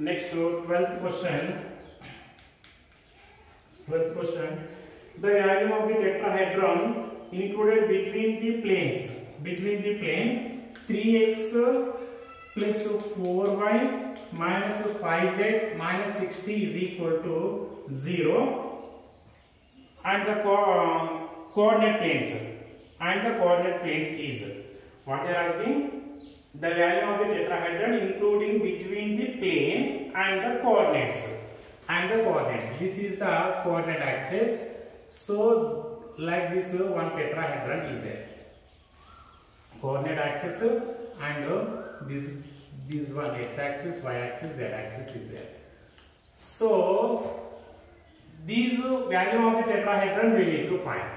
Next to 12th question. 12th question. The value of the tetrahedron included between the planes. Between the plane 3x plus 4y minus 5z minus 60 is equal to 0, and the coordinate planes. And the coordinate planes is what they are asking. The value of the tetrahedron including between the plane and the coordinates. And the coordinates. This is the coordinate axis. So like this one tetrahedron is there. Coordinate axis and this one x-axis, y-axis, z-axis is there. So these value of the tetrahedron we need to find.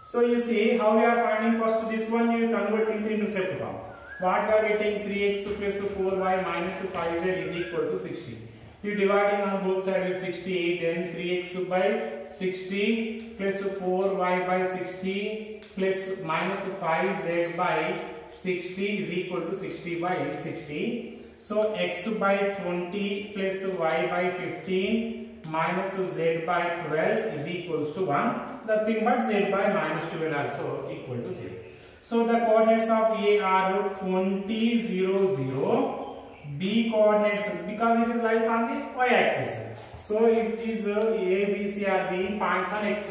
So you see how we are finding. First this one you convert it into set form. What we are getting, 3x plus 4y minus 5z is equal to 60. You dividing on both sides with 68, then 3x by 60 plus 4y by 60 plus minus 5z by 60 is equal to 60 by 60. So x by 20 plus y by 15 minus z by 12 is equals to 1. Nothing but z by minus 12 also equal to 0. So the coordinates of A are 20, 0, 0. B coordinates, because it is lies on the y-axis. So it is A, B, C are the points on x,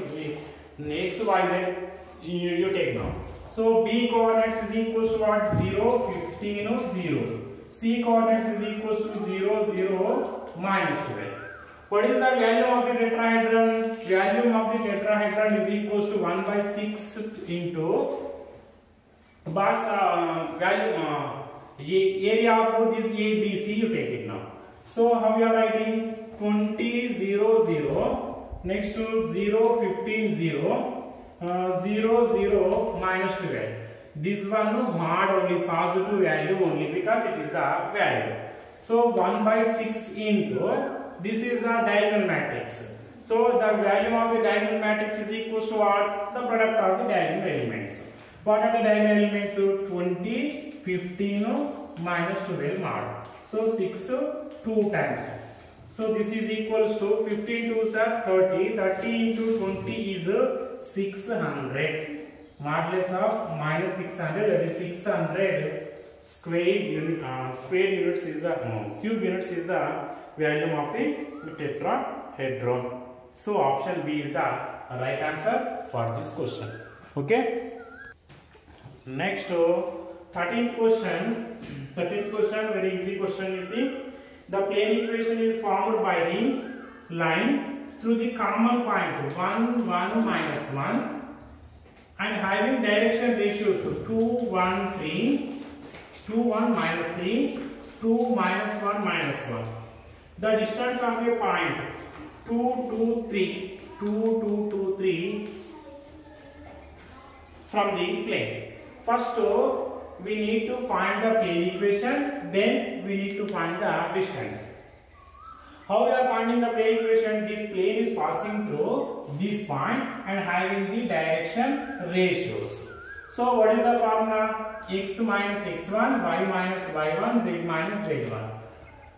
y, z. You take now. So B coordinates is equals to what? 0, 15, 0. C coordinates is equals to 0, 0, minus 12. What is the value of the tetrahedron? Value of the tetrahedron is equals to 1 by 6 into box area of this ABC. You take it now. So how you are writing? 20, 0, 0. Next to 0, 15, 0. 0, 0, minus 12. This one mod only, positive value only, because it is the value. So 1 by 6 into, this is the diagonal matrix. So the value of the diagonal matrix is equal to what? The product of the diagonal elements. What are the diagonal elements? 20, 15, minus 12 mod. So 6, 2 times. So this is equals to 15 2s are 30. 30 into 20 is 600. Modulus of minus 600, that is 600 square units is the cube units is the value of the tetrahedron. So option B is the right answer for this question. Okay. Next, 13th question. 13th question, very easy question. You see, the plane equation is formed by the line through the common point 1, 1, minus 1. And having direction ratios 2, 1, 3, 2, 1, minus 3, 2, minus 1, minus 1. The distance of a point 2, 2, 3, 2, 2, 2, 3 from the plane. First, we need to find the plane equation, then we need to find the distance. How we are finding the plane equation? This plane is passing through this point and having the direction ratios. So what is the formula? X minus x1, y minus y1, z minus z1.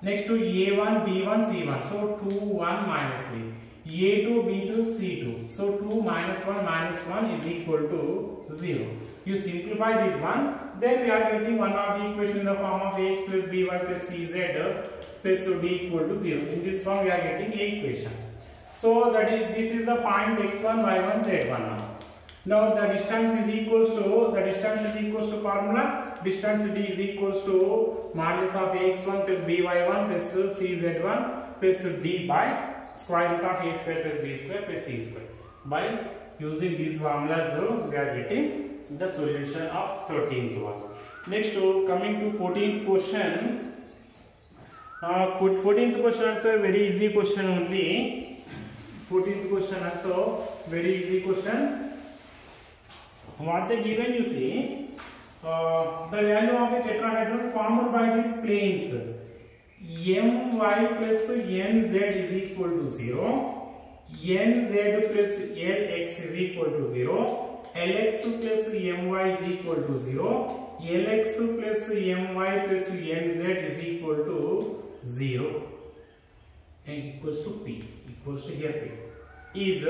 Next to a1, b1, c1. So 2, 1, minus 3. a2, b2, c2. So 2 minus 1 minus 1 is equal to 0. You simplify this one, then we are getting one of the equation in the form of ax plus by plus cz plus d equal to 0. In this form we are getting a equation. So that is, this is the point x1, y1, z1 now. Now the distance is equals to formula. Distance d is equals to modulus of ax1 plus by1 plus cz1 plus d by square root of a square plus b square plus c square. By using these formulas, we are getting the solution of 13th one. Next, coming to 14th question. 14th question also very easy question only. 14th question also very easy question. What they given, you see, the value of the tetrahedron formed by the planes my plus nz is equal to 0, nz plus lx is equal to 0, lx plus my is equal to 0, lx plus my plus nz is equal to 0. equals to P, equals to here P, is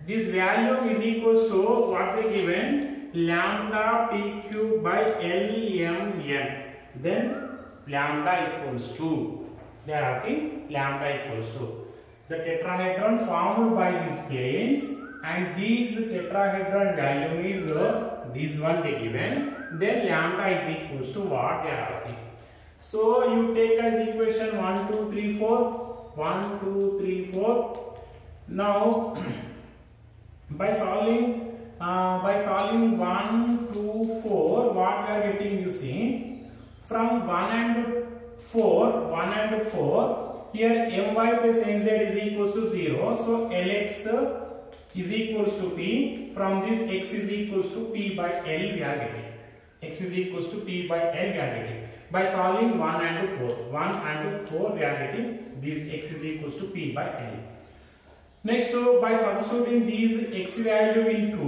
this value is equals to what they given, lambda P cube by LMN. Then lambda equals to, they are asking lambda equals to the tetrahedron formed by these planes, and these tetrahedron value is this one they given. Then lambda is equals to what they are asking. So you take as equation 1, 2, 3, 4. 1, 2, 3, 4. Now by solving 1, 2, 4, what we are getting, you see, from 1 and 4, here my plus nz is equals to 0. So Lx is equals to P. From this x is equals to P by L we are getting. X is equals to P by L we are getting. By solving 1 and 4, we are getting this x is equals to P by L. Next, by substituting these x value into,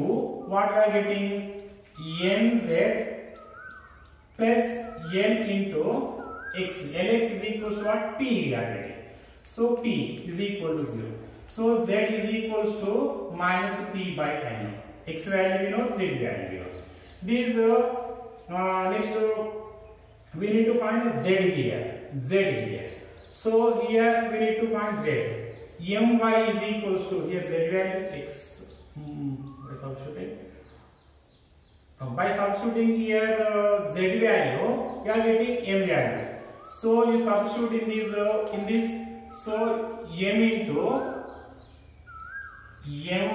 what we are getting, nz plus n into x. Lx is equals to what? P we are getting. So P is equal to 0. So z is equals to minus P by n. X value we know, z value we know. These next we need to find z here. So here we need to find z. My is equals to, here z value x. By substituting here z value, we are getting m value. So you substitute in this. So m into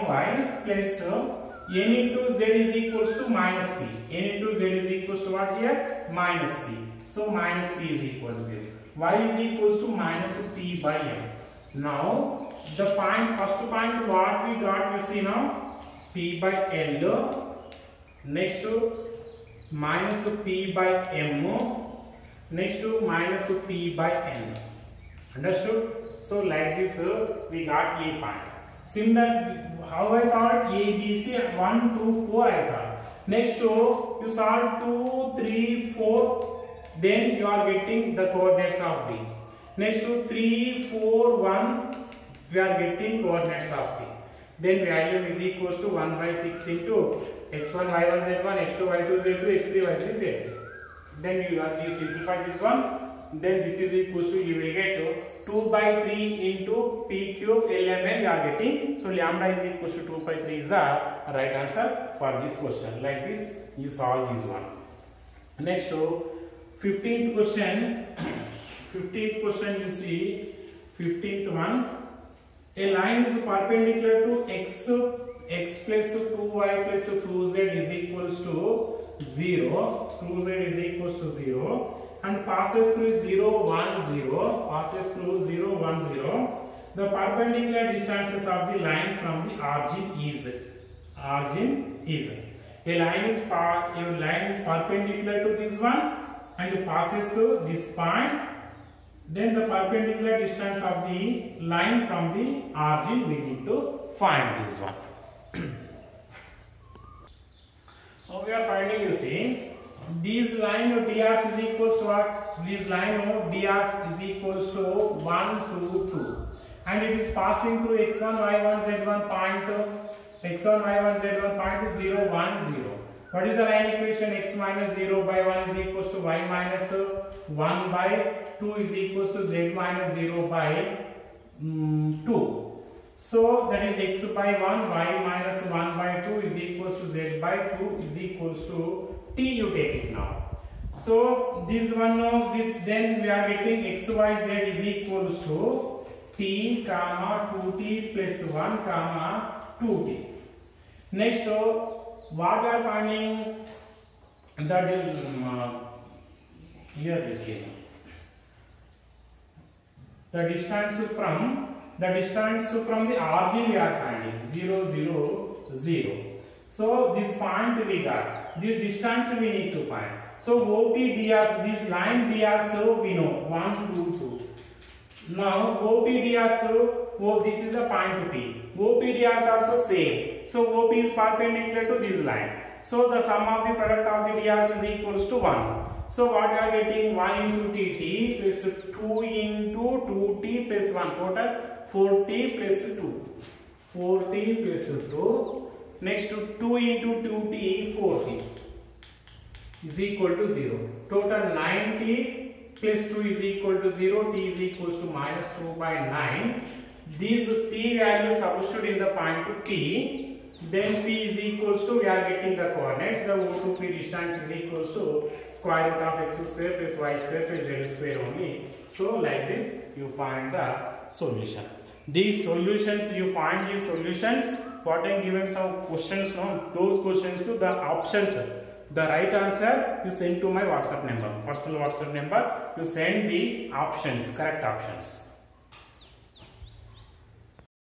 my plus n into z is equals to minus p. N into z is equals to what here? Minus p. So minus p is equal to 0. Y is equals to minus p by m. Now the first point what we got, you see now, p by L. Next to minus p by m. Next to minus p by n. Understood? So like this we got a point. Similar, how I solved A, B, C, 1, 2, 4 I solved. Next you solve 2, 3, 4, then you are getting the coordinates of B. Next to 3, 4, 1, we are getting coordinates of C. Then value is equals to 1 by 6 into x1, y1, z1, x2, y2, z2, x3, y3, z3. Then you simplify this one. Then this is equals to, you will get 2 by 3 into p cube LMN you are getting. So lambda is equals to 2 by 3 is the right answer for this question. Like this you solve this one. Next 15th question. 15th question you see, 15th one. A line is perpendicular to x plus 2y plus 2z is equals to 0. 2z is equals to 0. And passes through 0, 1, 0, passes through 0, 1, 0. The perpendicular distances of the line from the origin is. A line is perpendicular to this one and passes through this point. Then the perpendicular distance of the line from the origin we need to find this one. So we are finding, you see, this line of dr is equals to what? This line of dr is equals to 1, 2, 2, and it is passing through x1, y1, z1 point. X1, y1, z1 point 0, 1, 0. What is the line equation? X minus 0 by 1 is equals to y minus 1 by 2 is equals to z minus 0 by 2. So that is x by 1, y minus 1 by 2 is equals to z by 2 is equals to t. You take it now. So this one of this, then we are getting x y z is equals to t comma 2t plus 1 comma 2t. Next what we are finding, that here this here, the distance from the origin we are finding 0, 0, 0. So this point we got, this distance we need to find. So OP dr, this line dr, so we know 1, 2, 2. Now OP dr, so this is the point P. OP dr is also same. So OP is perpendicular to this line. So the sum of the product of the drs is equals to 1. So what we are getting, 1 into tt plus 2 into 2t plus 1 total 4t plus 2, 4t plus 2. Next 2 into 2t 4t is equal to 0. Total 9t plus 2 is equal to 0. T is equals to minus 2 by 9. These t values substitute in the point to t. Then p is equals to, we are getting the coordinates. The O to p distance is equals to square root of x square plus y square plus z square only. So like this you find the solution. These solutions, you find these solutions. What I am given some questions now, those questions, the options, the right answer you send to my WhatsApp number, personal WhatsApp number. You send the options, correct options.